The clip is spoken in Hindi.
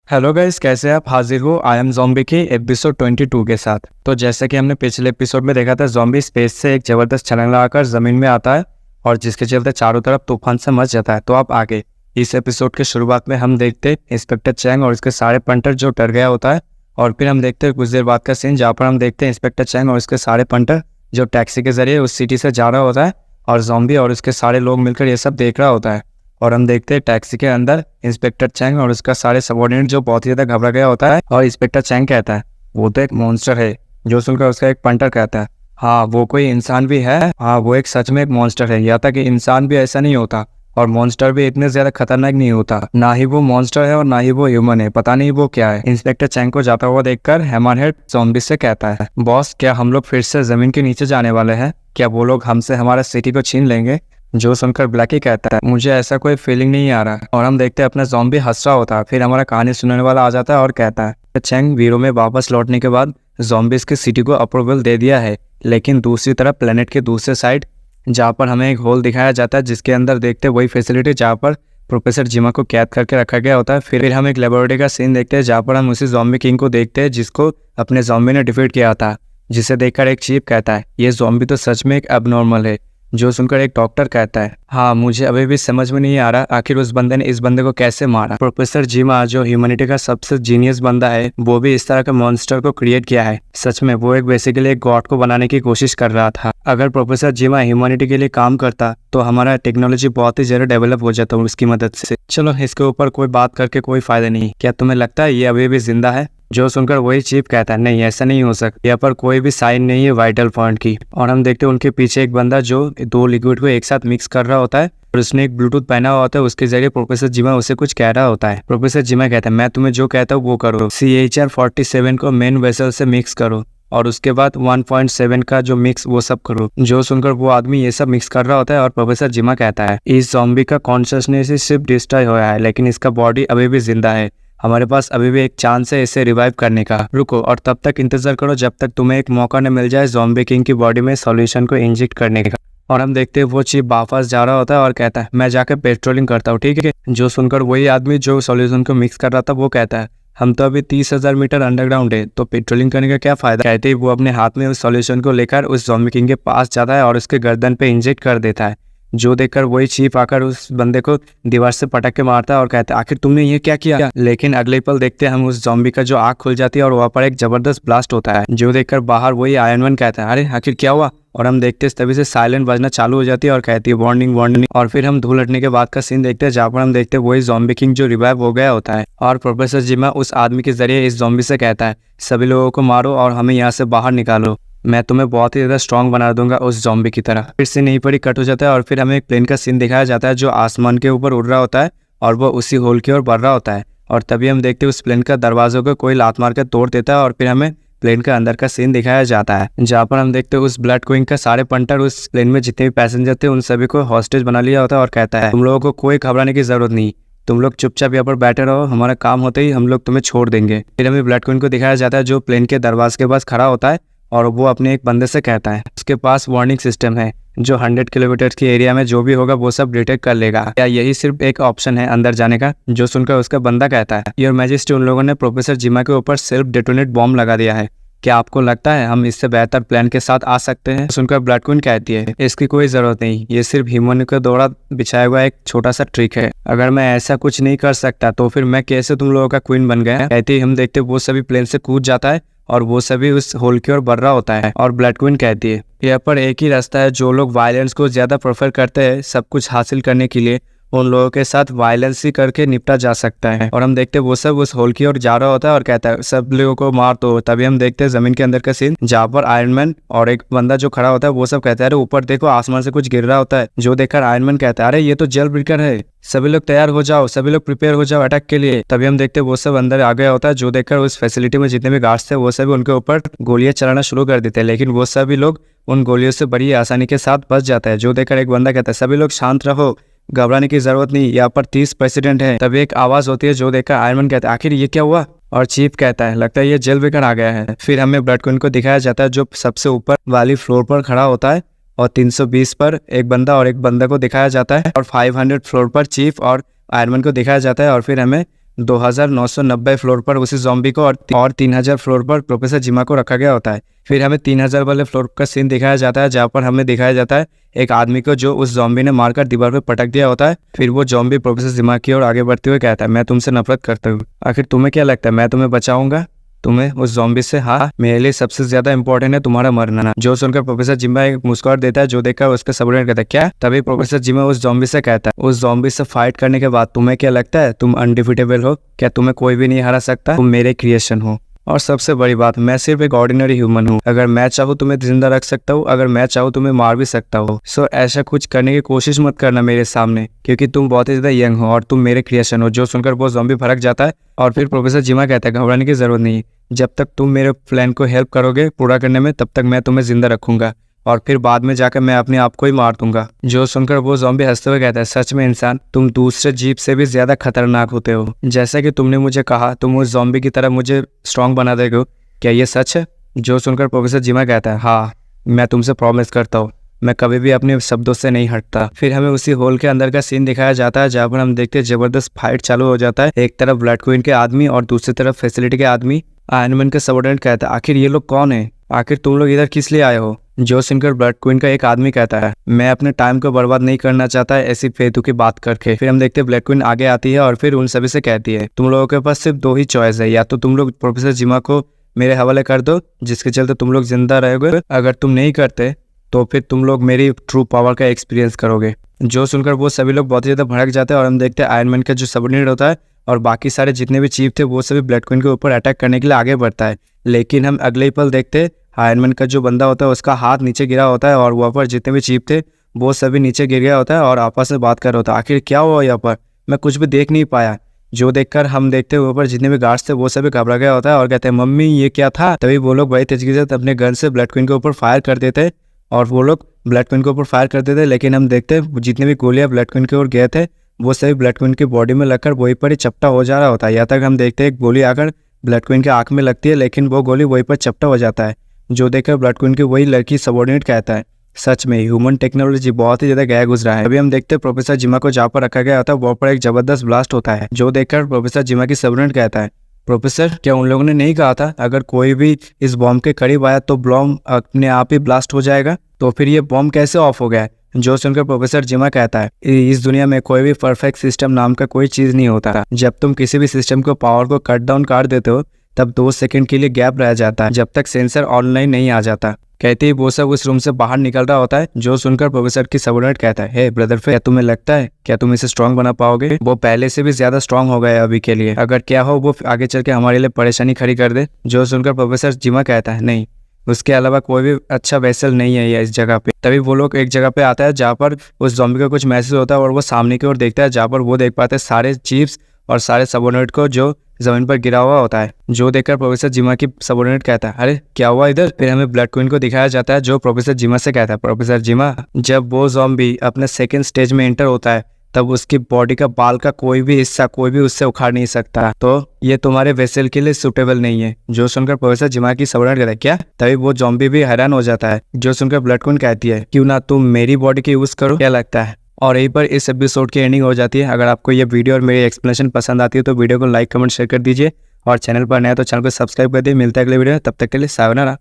हेलो गाइस, कैसे आप हाजिर हो आई एम ज़ॉम्बी के एपिसोड 22 के साथ। तो जैसा कि हमने पिछले एपिसोड में देखा था, ज़ॉम्बी स्पेस से एक ज़बरदस्त छलांग लगाकर ज़मीन में आता है और जिसके चलते चारों तरफ तूफान से मच जाता है। तो आप आगे इस एपिसोड के शुरुआत में हम देखते हैं इंस्पेक्टर चैंग और उसके सारे पंटर जो डर गया होता है, और फिर हम देखते हैं कुछ देर बाद का सीन जहाँ पर हम देखते हैं इंस्पेक्टर चैंग और उसके सारे पंटर जो टैक्सी के जरिए उस सिटी से जा रहा होता है और ज़ॉम्बी और उसके सारे लोग मिलकर ये सब देख रहा होता है। और हम देखते हैं टैक्सी के अंदर इंस्पेक्टर चैंग और उसका सारे सबऑर्डिनेट जो बहुत ही ज्यादा घबरा गया होता है। और इंस्पेक्टर चैंग कहता है वो तो एक मॉन्स्टर है। जो सुनकर उसका एक पंटर कहता है हाँ वो कोई इंसान भी है, हाँ वो एक सच में एक मॉन्स्टर है। या तक कि इंसान भी ऐसा नहीं होता और मॉन्स्टर भी इतने ज्यादा खतरनाक नहीं होता। ना ही वो मॉन्स्टर है और ना ही वो ह्यूमन है, पता नहीं वो क्या है। इंस्पेक्टर चैंग को जाता हुआ देखकर हैमरहेड ज़ॉम्बी से कहता है बॉस क्या हम लोग फिर से जमीन के नीचे जाने वाले हैं? क्या वो लोग हमसे हमारा सिटी को छीन लेंगे? जो सुनकर ब्लैकी कहता है मुझे ऐसा कोई फीलिंग नहीं आ रहा। और हम देखते हैं अपना ज़ॉम्बी हंस रहा होता है। फिर हमारा कहानी सुनने वाला आ जाता है और कहता है चैंग वीरों में वापस लौटने के बाद ज़ॉम्बीज़ की सिटी को अप्रूवल दे दिया है, लेकिन दूसरी तरफ प्लेनेट के दूसरे साइड जहाँ पर हमें एक होल दिखाया जाता है जिसके अंदर देखते वही फैसिलिटी जहाँ पर प्रोफेसर जिमा को कैद करके रखा गया होता है। फिर हम एक लेबोरेटरी का सीन देखते हैं जहाँ पर हम उसी ज़ॉम्बी किंग को देखते हैं जिसको अपने ज़ॉम्बी ने डिफीट किया था, जिसे देखकर एक चीफ कहता है ये ज़ॉम्बी तो सच में एक एबनॉर्मल है। जो सुनकर एक डॉक्टर कहता है हाँ मुझे अभी भी समझ में नहीं आ रहा आखिर उस बंदे ने इस बंदे को कैसे मारा। प्रोफेसर जिमा जो ह्यूमैनिटी का सबसे जीनियस बंदा है वो भी इस तरह के मॉन्स्टर को क्रिएट किया है। सच में वो एक बेसिकली एक गॉड को बनाने की कोशिश कर रहा था। अगर प्रोफेसर जिमा ह्यूमैनिटी के लिए काम करता तो हमारा टेक्नोलॉजी बहुत ही ज्यादा डेवलप हो जाता उसकी मदद से। चलो इसके ऊपर कोई बात करके कोई फायदा नहीं। क्या तुम्हें लगता है ये अभी भी जिंदा है? जो सुनकर वही चीफ कहता है नहीं ऐसा नहीं हो सकता, यहाँ पर कोई भी साइन नहीं है वाइटल पॉइंट की। और हम देखते हैं उनके पीछे एक बंदा जो दो लिक्विड को एक साथ मिक्स कर रहा होता है और उसने एक ब्लूटूथ पहना हुआ होता है। उसके जरिए प्रोफेसर जिमा उसे कुछ कह रहा होता है। प्रोफेसर जिमा कहता है मैं तुम्हें जो कहता हूँ वो करो, CHR-47 को मेन वेसल से मिक्स करो और उसके बाद 1.7 का जो मिक्स वो सब करो। जो सुनकर वो आदमी ये सब मिक्स कर रहा होता है और प्रोफेसर जिमा कहता है इस ज़ॉम्बी का कॉन्शियसनेस सिर्फ डिस्ट्रॉय हुआ है लेकिन इसका बॉडी अभी भी जिंदा है। हमारे पास अभी भी एक चांस है इसे रिवाइव करने का। रुको और तब तक इंतजार करो जब तक तुम्हें एक मौका न मिल जाए ज़ॉम्बी किंग की बॉडी में सॉल्यूशन को इंजेक्ट करने का। और हम देखते हैं वो चीफ वापस जा रहा होता है और कहता है मैं जाकर पेट्रोलिंग करता हूँ, ठीक है? जो सुनकर वही आदमी जो सॉल्यूशन को मिक्स कर रहा था वो कहता है हम तो अभी 30,000 मीटर अंडरग्राउंड है तो पेट्रोलिंग करने का क्या फायदा। कहते ही वो अपने हाथ में उस सॉल्यूशन को लेकर उस ज़ॉम्बी किंग के पास जाता है और उसके गर्दन पे इंजेक्ट कर देता है। जो देखकर वही चीफ आकर उस बंदे को दीवार से पटक के मारता है और कहता है आखिर तुमने ये क्या किया। लेकिन अगले पल देखते हैं हम उस ज़ॉम्बी का जो आँख खुल जाती है और वहाँ पर एक जबरदस्त ब्लास्ट होता है। जो देखकर बाहर वही आयरन मैन कहता है अरे आखिर क्या हुआ। और हम देखते हैं तभी से साइलेंट बजना चालू हो जाती है और कहती है वार्निंग वार्निंग। और फिर हम धूल हटने के बाद का सीन देखते हैं जहाँ पर हम देखते हैं वही ज़ॉम्बी किंग जो रिवाइव हो गया होता है। और प्रोफेसर जिमा उस आदमी के जरिए इस ज़ॉम्बी से कहता है सभी लोगों को मारो और हमें यहाँ से बाहर निकालो, मैं तुम्हें बहुत ही ज़्यादा स्ट्रॉन्ग बना दूंगा उस ज़ॉम्बी की तरह। फिर से नहीं पड़ी कट हो जाता है और फिर हमें एक प्लेन का सीन दिखाया जाता है जो आसमान के ऊपर उड़ रहा होता है और वो उसी होल की ओर बढ़ रहा होता है। और तभी हम देखते हैं उस प्लेन का दरवाजों को कोई लात मार कर तोड़ देता है और फिर हमें प्लेन का अंदर का सीन दिखाया जाता है जहाँ पर हम देखते हैं उस ब्लड क्वीन का सारे पंटर उस प्लेन में जितने भी पैसेंजर थे उन सभी को हॉस्टेज बना लिया होता है और कहता है तुम लोगों को कोई घबराने की जरूरत नहीं, तुम लोग चुपचाप यहाँ पर बैठे रहो, हमारा काम होते ही हम लोग तुम्हें छोड़ देंगे। फिर हमें ब्लड क्वीन को दिखाया जाता है जो प्लेन के दरवाजे के पास खड़ा होता है और वो अपने एक बंदे से कहता है उसके पास वार्निंग सिस्टम है जो 100 किलोमीटर के एरिया में जो भी होगा वो सब डिटेक्ट कर लेगा। क्या यही सिर्फ एक ऑप्शन है अंदर जाने का? जो सुनकर उसका बंदा कहता है योर मैजेस्टी उन लोगों ने प्रोफेसर जिमा के ऊपर सेल्फ डेटोनेट बॉम्ब लगा दिया है, क्या आपको लगता है हम इससे बेहतर प्लान के साथ आ सकते हैं? सुनकर ब्लड क्वीन कहती है इसकी कोई जरूरत नहीं, ये सिर्फ ह्यूमन के द्वारा बिछाया हुआ एक छोटा सा ट्रिक है। अगर मैं ऐसा कुछ नहीं कर सकता तो फिर मैं कैसे तुम लोगों का क्वीन बन गया? कहते ही हम देखते वो सभी प्लेन से कूद जाता है और वो सभी उस होल की ओर बढ़ रहा होता है। और ब्लड क्वीन कहती है यहाँ पर एक ही रास्ता है, जो लोग वायलेंस को ज्यादा प्रेफर करते हैं सब कुछ हासिल करने के लिए उन लोगों के साथ वायलेंस ही करके निपटा जा सकता है। और हम देखते हैं वो सब उस होल की ओर जा रहा होता है और कहता है सब लोगों को मार दो। तभी हम देखते हैं जमीन के अंदर का सीन जहाँ पर आयरन मैन और एक बंदा जो खड़ा होता है वो सब कहता है अरे ऊपर देखो आसमान से कुछ गिर रहा होता है। जो देखकर आयरन मैन कहता है अरे ये तो जेल ब्रेकर है, सभी लोग तैयार हो जाओ, सभी लोग प्रिपेयर हो जाओ अटैक के लिए। तभी हम देखते हैं वो सब अंदर आ गया होता है। जो देखकर उस फैसिलिटी में जितने भी गार्ड्स थे वो सभी उनके ऊपर गोलियां चलाना शुरू कर देते हैं, लेकिन वो सभी लोग उन गोलियों से बड़ी आसानी के साथ बच जाता है। जो देखकर एक बंदा कहता है सभी लोग शांत रहो, घबराने की जरूरत नहीं, यहाँ पर 30 प्रेसिडेंट है। तभी एक आवाज होती है जो देखकर आयरन मैन कहता है आखिर ये क्या हुआ? और चीफ कहता है लगता है ये जेल ब्रेकर आ गया है। फिर हमें ब्लड क्वीन को दिखाया जाता है जो सबसे ऊपर वाली फ्लोर पर खड़ा होता है और 320 पर एक बंदा और एक बंदा को दिखाया जाता है और 500 फ्लोर पर चीफ और आयरन मैन को दिखाया जाता है। और फिर हमें 2990 फ्लोर पर उसी जॉम्बी को और 3000 फ्लोर पर प्रोफेसर जिमा को रखा गया होता है। फिर हमें 3000 वाले फ्लोर का सीन दिखाया जाता है, जहाँ पर हमें दिखाया जाता है एक आदमी को जो उस जॉम्बी ने मारकर दीवार पर पटक दिया होता है। फिर वो जॉम्बी प्रोफेसर जिमा की ओर आगे बढ़ते हुए कहता है, मैं तुमसे नफरत करता हूँ, आखिर तुम्हें क्या लगता है मैं तुम्हें बचाऊंगा तुम्हें उस ज़ॉम्बी से? हाँ, मेरे लिए सबसे ज्यादा इंपॉर्टेंट है तुम्हारा मरना। जो सुनकर प्रोफेसर जिमा एक मुस्कुराहट देता है, जो देखकर उसका सबऑर्डिनेट कहता है क्या? तभी प्रोफेसर जिमा उस ज़ॉम्बी से कहता है, उस ज़ॉम्बी से फाइट करने के बाद तुम्हें क्या लगता है तुम अनडिफिटेबल हो? क्या तुम्हें कोई भी नहीं हरा सकता? तुम मेरे क्रिएशन हो, और सबसे बड़ी बात, मैं सिर्फ एक ऑर्डिनरी ह्यूमन हूँ। अगर मैं चाहूँ तुम्हें जिंदा रख सकता हूँ, अगर मैं चाहूँ तुम्हें मार भी सकता हूँ। सो ऐसा कुछ करने की कोशिश मत करना मेरे सामने, क्योंकि तुम बहुत ही ज्यादा यंग हो और तुम मेरे क्रिएशन हो। जो सुनकर वो ज़ॉम्बी भड़क जाता है और फिर प्रोफेसर जिमा कहता है, घबराने की जरूरत नहीं, जब तक तुम मेरे प्लान को हेल्प करोगे पूरा करने में, तब तक मैं तुम्हें जिंदा रखूंगा और फिर बाद में जाकर मैं अपने आप को ही मार दूंगा। जो सुनकर वो ज़ॉम्बी हंसते हुए कहता है, सच में इंसान, तुम दूसरे जीव से भी ज्यादा खतरनाक होते हो। जैसा कि तुमने मुझे कहा तुम उस ज़ॉम्बी की तरह मुझे स्ट्रांग बना देगे, क्या ये सच है? जो सुनकर प्रोफेसर जिमा कहता है, हाँ, मैं तुमसे प्रॉमिस करता हूँ, मैं कभी भी अपने शब्दों से नहीं हटता। फिर हमें उसी होल के अंदर का सीन दिखाया जाता है, जहाँ पर हम देखते हैं जबरदस्त फाइट चालू हो जाता है। एक तरफ ब्लड क्वीन के आदमी और दूसरी तरफ फैसिलिटी के आदमी। आयरन मैन के सबऑर्डिनेट कहता है, आखिर ये लोग कौन है? आखिर तुम लोग इधर किस लिए आए हो? जो सुनकर ब्लड क्वीन का एक आदमी कहता है, मैं अपने टाइम को बर्बाद नहीं करना चाहता है ऐसी फेतू की बात करके। फिर हम देखते हैं ब्लड क्वीन आगे आती है और फिर उन सभी से कहती है, तुम लोगों के पास सिर्फ दो ही चॉइस है, या तो तुम लोग प्रोफेसर जिमा को मेरे हवाले कर दो जिसके चलते तुम लोग जिंदा रहोगे, अगर तुम नहीं करते तो फिर तुम लोग मेरी ट्रू पावर का एक्सपीरियंस करोगे। जो सुनकर वो सभी लोग बहुत ही ज्यादा भड़क जाते हैं और हम देखते हैं आयरन मैन का जो सबऑर्डिनेट होता है और बाकी सारे जितने भी चीफ थे वो सभी ब्लड क्वीन के ऊपर अटैक करने के लिए आगे बढ़ता है। लेकिन हम अगले ही पल देखते हैं आयरन मैन का जो बंदा होता है उसका हाथ नीचे गिरा होता है और वहाँ पर जितने भी चीफ थे वो सभी नीचे गिर गया होता है और आपस में बात कर रहा होता है, आखिर क्या हुआ यहाँ पर, मैं कुछ भी देख नहीं पाया। जो देखकर हम देखते हैं ऊपर जितने भी गार्ड्स थे वो सभी घबरा गया होता है और कहते हैं, मम्मी ये क्या था? तभी वो लोग बड़ी तेजी से अपने गन से ब्लड क्वीन के ऊपर फायर कर देते और वो लोग ब्लड क्वीन के ऊपर फायर करते थे। लेकिन हम देखते हैं जितने भी गोलियां ब्लड क्वीन की ओर गए थे वो सभी ब्लड क्वीन की बॉडी में लगकर वहीं पर ही चपटा हो जा रहा होता है। यहाँ तक हम देखते हैं एक गोली आकर ब्लड क्वीन के आंख में लगती है, लेकिन वो गोली वहीं पर चपटा हो जाता है। जो देखकर ब्लड क्वीन की वही लड़की सबऑर्डिनेट कहता है, सच में ह्यूमन टेक्नोलॉजी बहुत ही ज्यादा गया गुजरा है। अभी हम देखते हैं प्रोफेसर जिमा को जहाँ पर रखा गया होता है वहाँ पर एक जबरदस्त ब्लास्ट होता है। जो देखकर प्रोफेसर जिमा की सबऑर्डिनेट कहता है, प्रोफेसर क्या उन लोगों ने नहीं कहा था अगर कोई भी इस बॉम्ब के करीब आया तो बॉम्ब अपने आप ही ब्लास्ट हो जाएगा? तो फिर ये बॉम्ब कैसे ऑफ हो गया? जो सुनकर प्रोफेसर जिमा कहता है, इस दुनिया में कोई भी परफेक्ट सिस्टम नाम का कोई चीज नहीं होता। जब तुम किसी भी सिस्टम को पावर को कट डाउन कर देते हो तब 2 सेकंड के लिए गैप रह जाता है जब तक सेंसर ऑनलाइन नहीं आ जाता। कहते ही वो सब उस रूम से बाहर निकल रहा होता है। जो सुनकर प्रोफेसर की सबऑर्डिनेट कहता है, हे ब्रदर, क्या तुम्हें लगता है क्या तुम इसे स्ट्रांग बना पाओगे? वो पहले से भी ज्यादा स्ट्रांग हो गया अभी के लिए, अगर क्या हो वो आगे चल के हमारे लिए परेशानी खड़ी कर दे। जो सुनकर प्रोफेसर जिमा कहता है, नहीं, उसके अलावा कोई भी अच्छा वेसल नहीं है ये इस जगह पे। तभी वो लोग एक जगह पे आता है जहाँ पर उस ज़ॉम्बी का कुछ मैसेज होता है और वो सामने की ओर देखता है, जहाँ पर वो देख पाते हैं सारे चीफ्स और सारे सबऑर्डिनेट को जो जमीन पर गिरा हुआ होता है। जो देखकर प्रोफेसर जिमा की सबऑर्डिनेट कहता है, अरे क्या हुआ इधर? फिर हमें ब्लड क्वीन को दिखाया जाता है जो प्रोफेसर जिमा से कहता है, प्रोफेसर जिमा, जब वो ज़ॉम्बी अपने सेकंड स्टेज में एंटर होता है तब उसकी बॉडी का बाल का कोई भी हिस्सा कोई भी उससे उखाड़ नहीं सकता, तो ये तुम्हारे वेसल के लिए सुटेबल नहीं है। जो सुनकर प्रोफेसर जिमा की सबऑर्डिनेट कहता है, क्या? तभी वो ज़ॉम्बी भी हैरान हो जाता है। जो सुनकर ब्लड क्वीन कहती है, क्यों ना तुम मेरी बॉडी की यूज करो, क्या लगता है? और यहीं पर इस एपिसोड की एंडिंग हो जाती है। अगर आपको ये वीडियो और मेरी एक्सप्लेनेशन पसंद आती है तो वीडियो को लाइक कमेंट शेयर कर दीजिए और चैनल पर नया तो चैनल को सब्सक्राइब कर दिए। मिलता है अगले वीडियो में, तब तक के लिए सायोनारा।